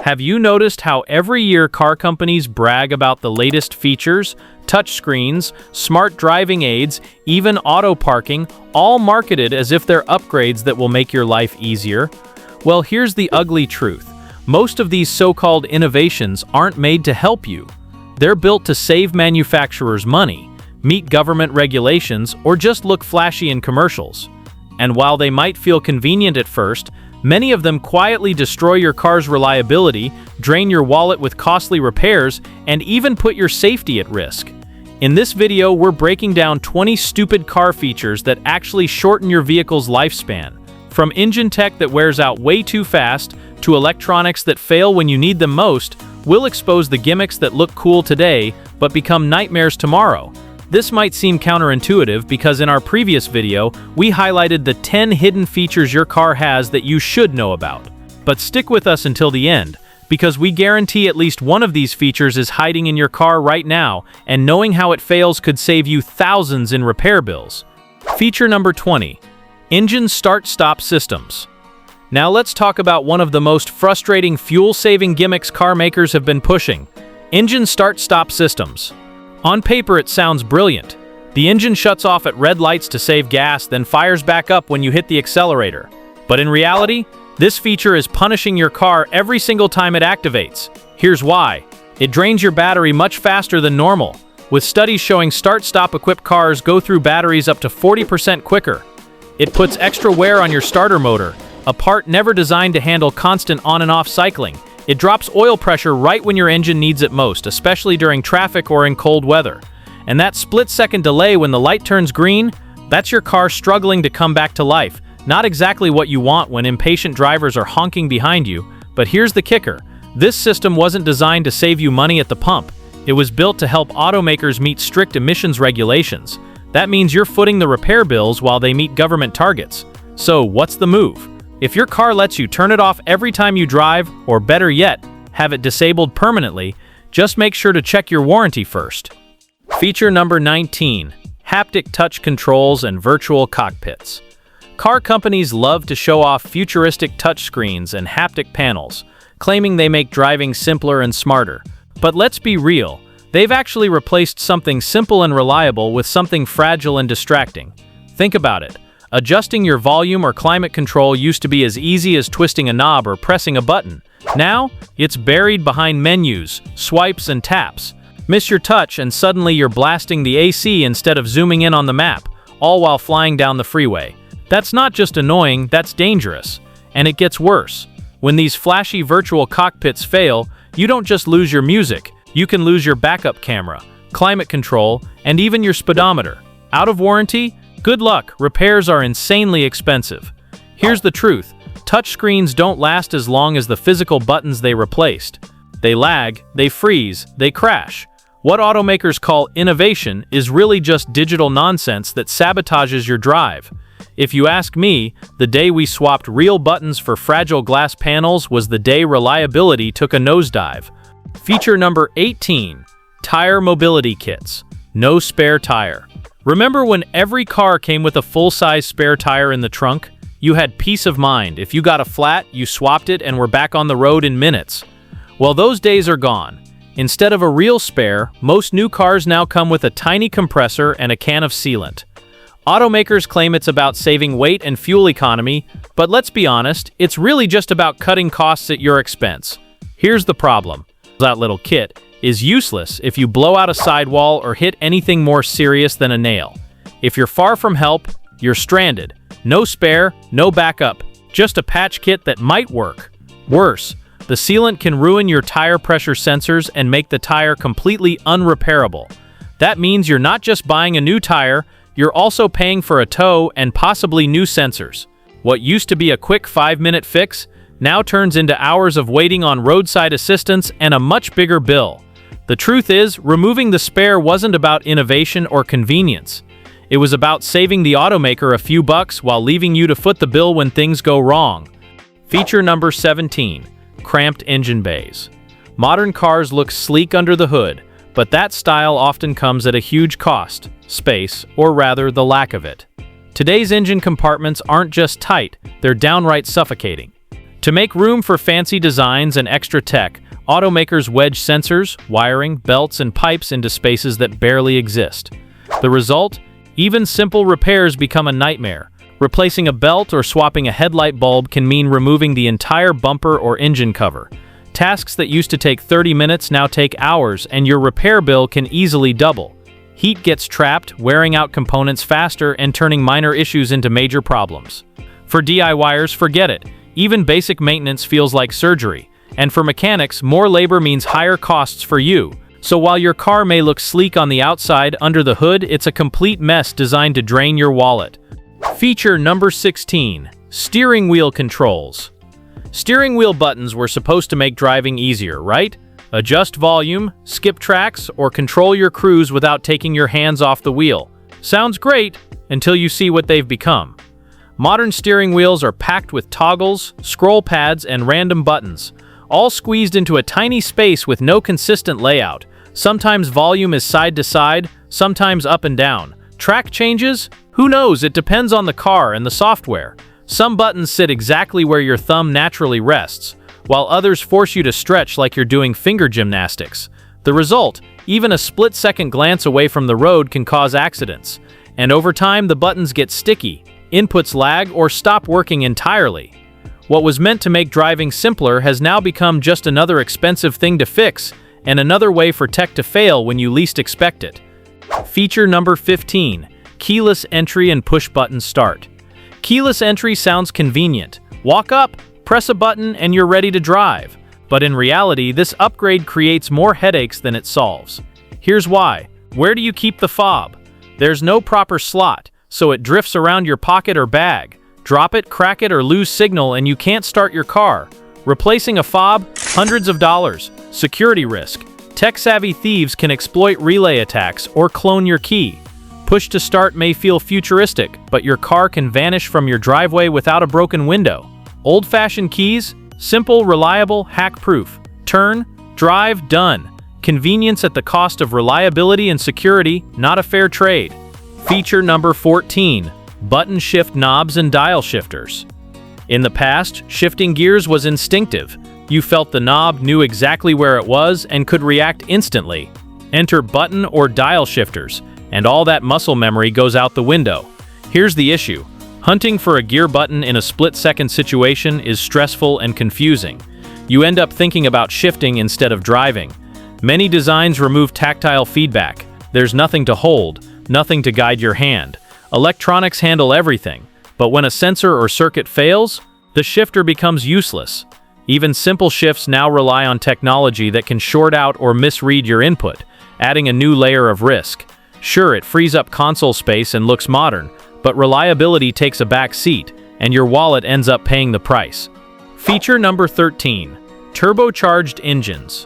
Have you noticed how every year car companies brag about the latest features, touchscreens, smart driving aids, even auto parking, all marketed as if they're upgrades that will make your life easier? Well, here's the ugly truth. Most of these so-called innovations aren't made to help you. They're built to save manufacturers money, meet government regulations, or just look flashy in commercials. And while they might feel convenient at first, many of them quietly destroy your car's reliability, drain your wallet with costly repairs, and even put your safety at risk. In this video, we're breaking down 20 stupid car features that actually shorten your vehicle's lifespan. From engine tech that wears out way too fast, to electronics that fail when you need them most, we'll expose the gimmicks that look cool today, but become nightmares tomorrow. This might seem counterintuitive because in our previous video, we highlighted the 10 hidden features your car has that you should know about. But stick with us until the end, because we guarantee at least one of these features is hiding in your car right now, and knowing how it fails could save you thousands in repair bills. Feature number 20. Engine start-stop systems. Now let's talk about one of the most frustrating fuel-saving gimmicks car makers have been pushing: engine start-stop systems. On paper, it sounds brilliant. The engine shuts off at red lights to save gas, then fires back up when you hit the accelerator. But in reality, this feature is punishing your car every single time it activates. Here's why. It drains your battery much faster than normal, with studies showing start-stop equipped cars go through batteries up to 40% quicker. It puts extra wear on your starter motor, a part never designed to handle constant on and off cycling. It drops oil pressure right when your engine needs it most, especially during traffic or in cold weather. And that split-second delay when the light turns green, that's your car struggling to come back to life. Not exactly what you want when impatient drivers are honking behind you, but here's the kicker. This system wasn't designed to save you money at the pump. It was built to help automakers meet strict emissions regulations. That means you're footing the repair bills while they meet government targets. So what's the move? If your car lets you turn it off every time you drive, or better yet, have it disabled permanently, just make sure to check your warranty first. Feature number 19. Haptic touch controls and virtual cockpits. Car companies love to show off futuristic touchscreens and haptic panels, claiming they make driving simpler and smarter. But let's be real, they've actually replaced something simple and reliable with something fragile and distracting. Think about it. Adjusting your volume or climate control used to be as easy as twisting a knob or pressing a button. Now, it's buried behind menus, swipes, and taps. Miss your touch and suddenly you're blasting the AC instead of zooming in on the map, all while flying down the freeway. That's not just annoying, that's dangerous. And it gets worse. When these flashy virtual cockpits fail, you don't just lose your music, you can lose your backup camera, climate control, and even your speedometer. Out of warranty? Good luck, repairs are insanely expensive. Here's the truth, touchscreens don't last as long as the physical buttons they replaced. They lag, they freeze, they crash. What automakers call innovation is really just digital nonsense that sabotages your drive. If you ask me, the day we swapped real buttons for fragile glass panels was the day reliability took a nosedive. Feature number 18. Tire mobility kits. No spare tire. Remember when every car came with a full-size spare tire in the trunk? You had peace of mind. If you got a flat, you swapped it and were back on the road in minutes. Well, those days are gone. Instead of a real spare, most new cars now come with a tiny compressor and a can of sealant. Automakers claim it's about saving weight and fuel economy, but let's be honest, it's really just about cutting costs at your expense. Here's the problem. That little kit is useless if you blow out a sidewall or hit anything more serious than a nail. If you're far from help, you're stranded. No spare, no backup, just a patch kit that might work. Worse, the sealant can ruin your tire pressure sensors and make the tire completely unrepairable. That means you're not just buying a new tire, you're also paying for a tow and possibly new sensors. What used to be a quick 5-minute fix now turns into hours of waiting on roadside assistance and a much bigger bill. The truth is, removing the spare wasn't about innovation or convenience. It was about saving the automaker a few bucks while leaving you to foot the bill when things go wrong. Feature number 17. Cramped engine bays. Modern cars look sleek under the hood, but that style often comes at a huge cost, space, or rather the lack of it. Today's engine compartments aren't just tight, they're downright suffocating. To make room for fancy designs and extra tech, automakers wedge sensors, wiring, belts, and pipes into spaces that barely exist. The result? Even simple repairs become a nightmare. Replacing a belt or swapping a headlight bulb can mean removing the entire bumper or engine cover. Tasks that used to take 30 minutes now take hours, and your repair bill can easily double. Heat gets trapped, wearing out components faster and turning minor issues into major problems. For DIYers, forget it. Even basic maintenance feels like surgery. And for mechanics, more labor means higher costs for you. So while your car may look sleek on the outside, under the hood, it's a complete mess designed to drain your wallet. Feature number 16. Steering wheel controls. Steering wheel buttons were supposed to make driving easier, right? Adjust volume, skip tracks, or control your cruise without taking your hands off the wheel. Sounds great until you see what they've become. Modern steering wheels are packed with toggles, scroll pads, and random buttons, all squeezed into a tiny space with no consistent layout. Sometimes volume is side to side, sometimes up and down. Track changes? Who knows, it depends on the car and the software. Some buttons sit exactly where your thumb naturally rests, while others force you to stretch like you're doing finger gymnastics. The result, even a split-second glance away from the road can cause accidents. And over time, the buttons get sticky, inputs lag, or stop working entirely. What was meant to make driving simpler has now become just another expensive thing to fix, and another way for tech to fail when you least expect it. Feature number 15. Keyless entry and push-button start. Keyless entry sounds convenient. Walk up, press a button, and you're ready to drive. But in reality, this upgrade creates more headaches than it solves. Here's why. Where do you keep the fob? There's no proper slot, so it drifts around your pocket or bag. Drop it, crack it, or lose signal and you can't start your car. Replacing a fob? Hundreds of dollars. Security risk. Tech-savvy thieves can exploit relay attacks or clone your key. Push to start may feel futuristic, but your car can vanish from your driveway without a broken window. Old-fashioned keys? Simple, reliable, hack-proof. Turn, drive, done. Convenience at the cost of reliability and security, not a fair trade. Feature number 14. Button shift knobs and dial shifters. In the past, shifting gears was instinctive. You felt the knob, knew exactly where it was, and could react instantly. Enter button or dial shifters, and all that muscle memory goes out the window. Here's the issue. Hunting for a gear button in a split-second situation is stressful and confusing. You end up thinking about shifting instead of driving. Many designs remove tactile feedback. There's nothing to hold, nothing to guide your hand. Electronics handle everything, but when a sensor or circuit fails, the shifter becomes useless. Even simple shifts now rely on technology that can short out or misread your input, adding a new layer of risk. Sure, it frees up console space and looks modern, but reliability takes a back seat, and your wallet ends up paying the price. Feature number 13. Turbocharged engines.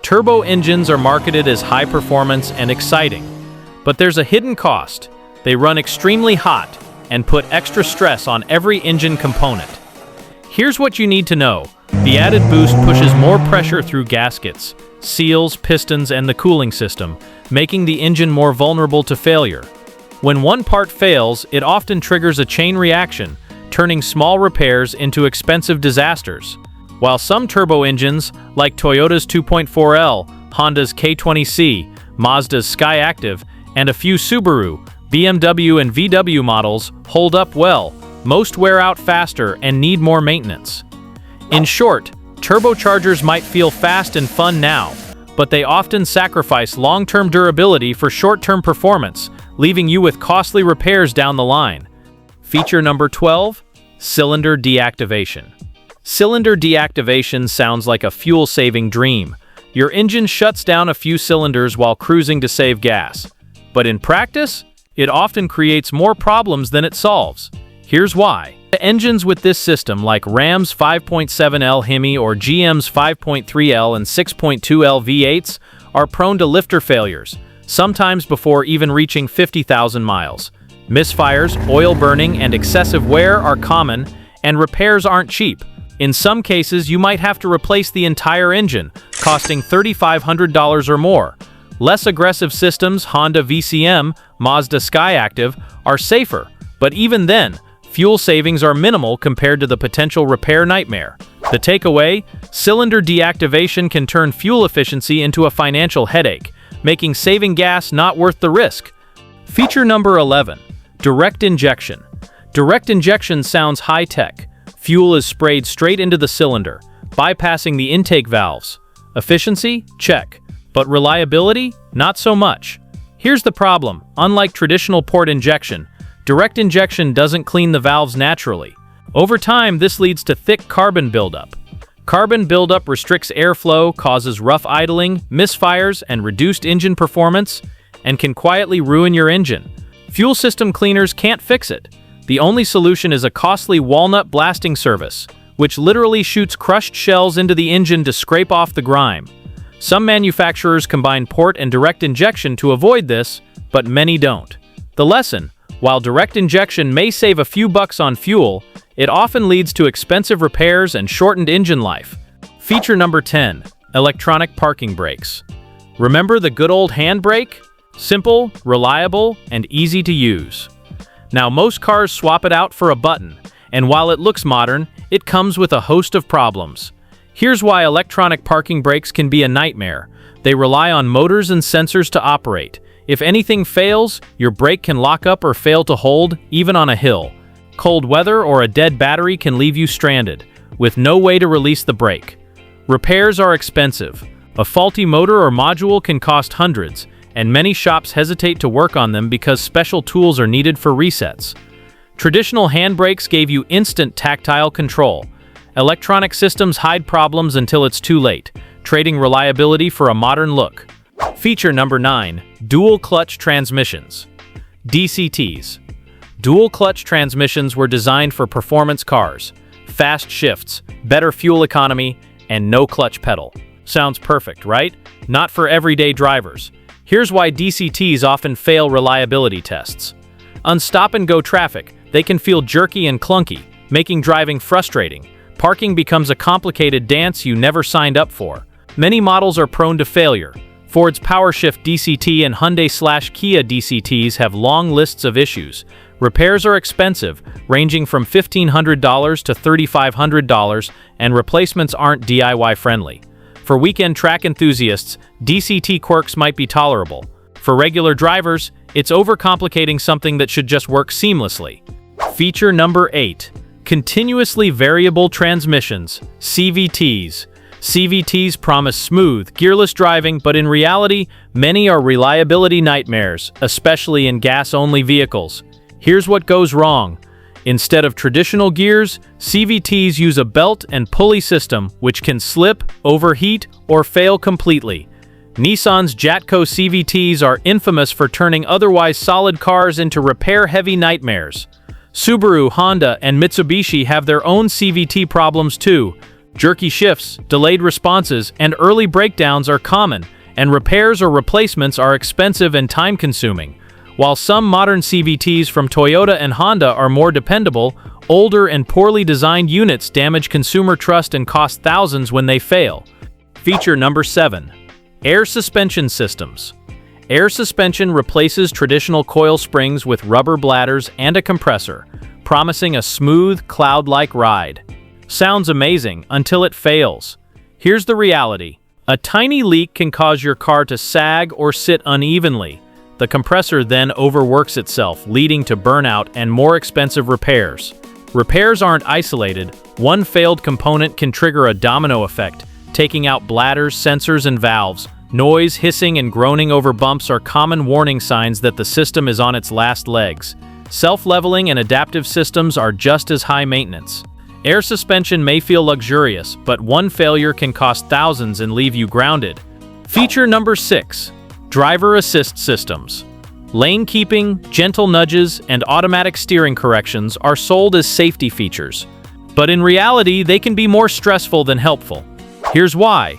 Turbo engines are marketed as high performance and exciting, but there's a hidden cost. They run extremely hot and put extra stress on every engine component. Here's what you need to know. The added boost pushes more pressure through gaskets, seals, pistons, and the cooling system, making the engine more vulnerable to failure. When one part fails, it often triggers a chain reaction, turning small repairs into expensive disasters. While some turbo engines, like Toyota's 2.4L, Honda's K20C, Mazda's Skyactiv, and a few Subaru, BMW, and VW models, hold up well, most wear out faster and need more maintenance. In short, turbochargers might feel fast and fun now, but they often sacrifice long-term durability for short-term performance, leaving you with costly repairs down the line. Feature number 12. Cylinder deactivation. Cylinder deactivation sounds like a fuel-saving dream. Your engine shuts down a few cylinders while cruising to save gas. But in practice, it often creates more problems than it solves. Here's why. The engines with this system, like Ram's 5.7L Hemi or GM's 5.3L and 6.2L V8s, are prone to lifter failures, sometimes before even reaching 50,000 miles. Misfires, oil burning, and excessive wear are common, and repairs aren't cheap. In some cases, you might have to replace the entire engine, costing $3,500 or more. Less aggressive systems, Honda VCM, Mazda Skyactiv, are safer, but even then, fuel savings are minimal compared to the potential repair nightmare. The takeaway: cylinder deactivation can turn fuel efficiency into a financial headache, making saving gas not worth the risk. Feature number 11. Direct injection. Direct injection sounds high-tech. Fuel is sprayed straight into the cylinder, bypassing the intake valves. Efficiency? Check. But reliability? Not so much. Here's the problem. Unlike traditional port injection, direct injection doesn't clean the valves naturally. Over time, this leads to thick carbon buildup. Carbon buildup restricts airflow, causes rough idling, misfires, and reduced engine performance, and can quietly ruin your engine. Fuel system cleaners can't fix it. The only solution is a costly walnut blasting service, which literally shoots crushed shells into the engine to scrape off the grime. Some manufacturers combine port and direct injection to avoid this, but many don't. The lesson: while direct injection may save a few bucks on fuel, it often leads to expensive repairs and shortened engine life. Feature number 10. Electronic parking brakes. Remember the good old handbrake? Simple, reliable, and easy to use. Now, most cars swap it out for a button, and while it looks modern, it comes with a host of problems. Here's why electronic parking brakes can be a nightmare. They rely on motors and sensors to operate. If anything fails, your brake can lock up or fail to hold, even on a hill. Cold weather or a dead battery can leave you stranded, with no way to release the brake. Repairs are expensive. A faulty motor or module can cost hundreds, and many shops hesitate to work on them because special tools are needed for resets. Traditional handbrakes gave you instant tactile control. Electronic systems hide problems until it's too late, trading reliability for a modern look. Feature number 9. Dual clutch transmissions. DCTs. Dual clutch transmissions were designed for performance cars. Fast shifts, better fuel economy, and no clutch pedal. Sounds perfect, right? Not for everyday drivers. Here's why DCTs often fail reliability tests. On stop-and-go traffic, they can feel jerky and clunky, making driving frustrating. Parking becomes a complicated dance you never signed up for. Many models are prone to failure. Ford's PowerShift DCT and Hyundai/Kia DCTs have long lists of issues. Repairs are expensive, ranging from $1,500 to $3,500, and replacements aren't DIY friendly. For weekend track enthusiasts, DCT quirks might be tolerable. For regular drivers, it's overcomplicating something that should just work seamlessly. Feature number 8. Continuously Variable Transmissions, CVTs. CVTs promise smooth, gearless driving, but in reality, many are reliability nightmares, especially in gas-only vehicles. Here's what goes wrong. Instead of traditional gears, CVTs use a belt and pulley system which can slip, overheat, or fail completely. Nissan's Jatco CVTs are infamous for turning otherwise solid cars into repair-heavy nightmares. Subaru, Honda, and Mitsubishi have their own CVT problems too. Jerky shifts, delayed responses, and early breakdowns are common, and repairs or replacements are expensive and time-consuming. While some modern CVTs from Toyota and Honda are more dependable, older and poorly designed units damage consumer trust and cost thousands when they fail. Feature number 7. Air suspension systems. Air suspension replaces traditional coil springs with rubber bladders and a compressor, promising a smooth, cloud-like ride. Sounds amazing until it fails. Here's the reality. A tiny leak can cause your car to sag or sit unevenly. The compressor then overworks itself, leading to burnout and more expensive repairs. Repairs aren't isolated. One failed component can trigger a domino effect, taking out bladders, sensors, and valves. Noise, hissing, and groaning over bumps are common warning signs that the system is on its last legs. Self-leveling and adaptive systems are just as high maintenance. Air suspension may feel luxurious, but one failure can cost thousands and leave you grounded. Feature number 6. Driver assist systems. Lane keeping, gentle nudges, and automatic steering corrections are sold as safety features. But in reality, they can be more stressful than helpful. Here's why.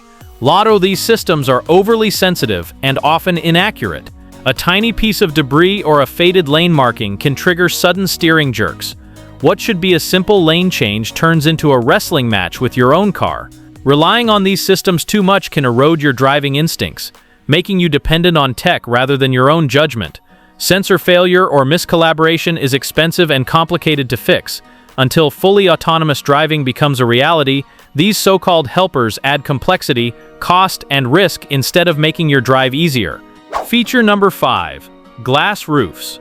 These systems are overly sensitive and often inaccurate. A tiny piece of debris or a faded lane marking can trigger sudden steering jerks. What should be a simple lane change turns into a wrestling match with your own car. Relying on these systems too much can erode your driving instincts, making you dependent on tech rather than your own judgment. Sensor failure or miscollaboration is expensive and complicated to fix. Until fully autonomous driving becomes a reality, These so-called helpers add complexity, cost, and risk instead of making your drive easier. Feature number 5. Glass roofs.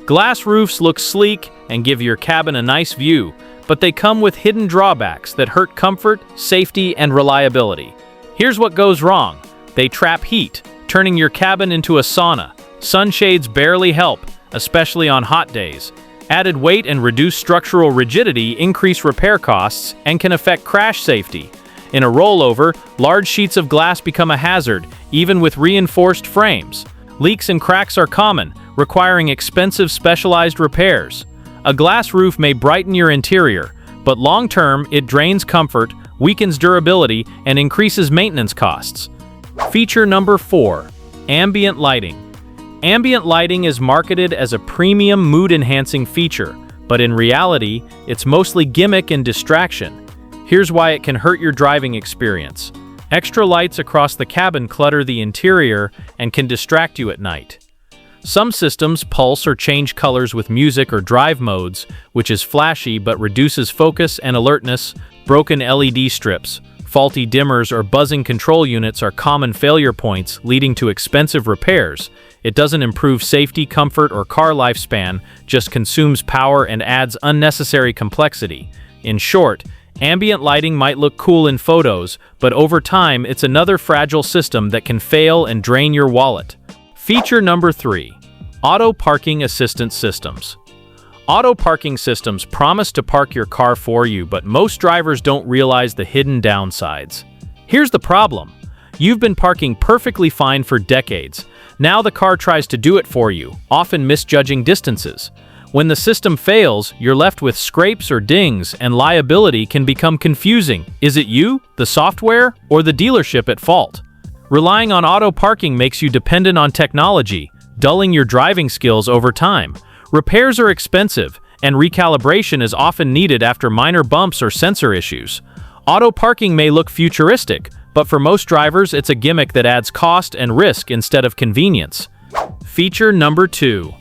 Glass roofs look sleek and give your cabin a nice view, but they come with hidden drawbacks that hurt comfort, safety, and reliability. Here's what goes wrong. They trap heat, turning your cabin into a sauna. Sunshades barely help, especially on hot days. Added weight and reduced structural rigidity increase repair costs and can affect crash safety. In a rollover, large sheets of glass become a hazard, even with reinforced frames. Leaks and cracks are common, requiring expensive specialized repairs. A glass roof may brighten your interior, but long-term it drains comfort, weakens durability, and increases maintenance costs. Feature number 4. Ambient lighting. Ambient lighting is marketed as a premium mood-enhancing feature, but in reality, it's mostly gimmick and distraction. Here's why it can hurt your driving experience. Extra lights across the cabin clutter the interior and can distract you at night. Some systems pulse or change colors with music or drive modes, which is flashy but reduces focus and alertness. Broken LED strips, faulty dimmers, or buzzing control units are common failure points, leading to expensive repairs. It doesn't improve safety, comfort, or car lifespan, just consumes power and adds unnecessary complexity. In short, ambient lighting might look cool in photos, but over time it's another fragile system that can fail and drain your wallet. Feature number 3. Auto parking assistance systems. Auto parking systems promise to park your car for you, but most drivers don't realize the hidden downsides. Here's the problem. You've been parking perfectly fine for decades. Now the car tries to do it for you, often misjudging distances. When the system fails, you're left with scrapes or dings, and liability can become confusing. Is it you, the software, or the dealership at fault? Relying on auto parking makes you dependent on technology, dulling your driving skills over time. Repairs are expensive, and recalibration is often needed after minor bumps or sensor issues. Auto parking may look futuristic, but for most drivers it's a gimmick that adds cost and risk instead of convenience. Feature number 2.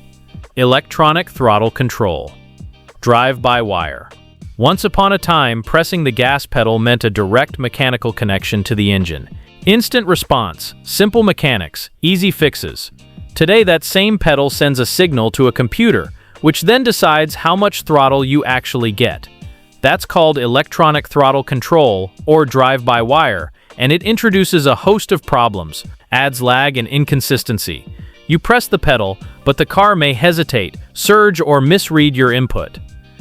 Electronic throttle control. Drive-by-wire. Once upon a time, pressing the gas pedal meant a direct mechanical connection to the engine. Instant response, simple mechanics, easy fixes. Today, that same pedal sends a signal to a computer, which then decides how much throttle you actually get. That's called electronic throttle control, or drive-by-wire, and it introduces a host of problems, adds lag and inconsistency. You press the pedal, but the car may hesitate, surge, or misread your input.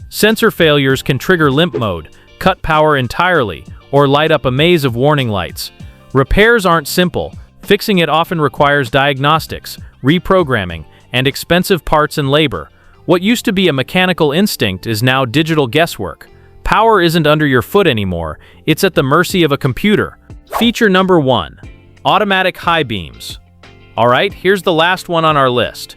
Sensor failures can trigger limp mode, cut power entirely, or light up a maze of warning lights. Repairs aren't simple. Fixing it often requires diagnostics, reprogramming, and expensive parts and labor. What used to be a mechanical instinct is now digital guesswork. Power isn't under your foot anymore, it's at the mercy of a computer. Feature number 1. Automatic high beams. Alright, here's the last one on our list.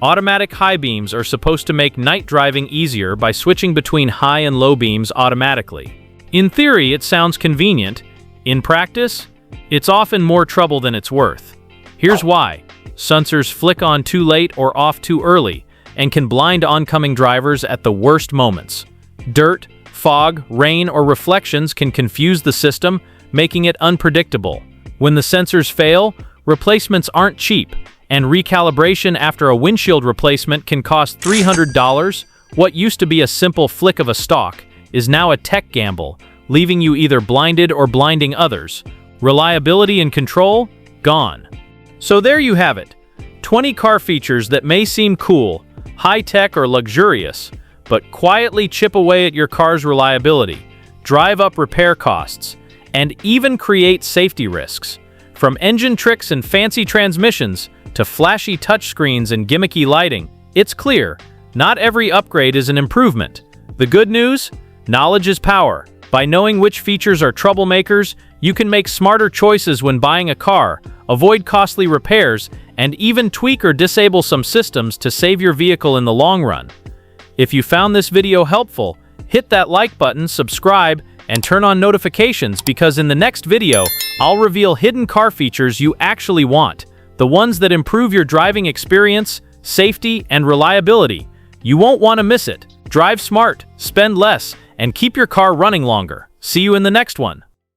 Automatic high beams are supposed to make night driving easier by switching between high and low beams automatically. In theory, it sounds convenient. In practice, it's often more trouble than it's worth. Here's why. Sensors flick on too late or off too early, and can blind oncoming drivers at the worst moments. Dirt, fog, rain, or reflections can confuse the system, making it unpredictable. When the sensors fail, replacements aren't cheap, and recalibration after a windshield replacement can cost $300. What used to be a simple flick of a stalk is now a tech gamble, leaving you either blinded or blinding others. Reliability and control? Gone. So there you have it. 20 car features that may seem cool, high-tech, or luxurious, but quietly chip away at your car's reliability, drive up repair costs, and even create safety risks. From engine tricks and fancy transmissions to flashy touchscreens and gimmicky lighting, it's clear, not every upgrade is an improvement. The good news? Knowledge is power. By knowing which features are troublemakers, you can make smarter choices when buying a car, avoid costly repairs, and even tweak or disable some systems to save your vehicle in the long run. If you found this video helpful, hit that like button, subscribe, and turn on notifications, because in the next video, I'll reveal hidden car features you actually want, the ones that improve your driving experience, safety, and reliability. You won't want to miss it. Drive smart, spend less, and keep your car running longer. See you in the next one.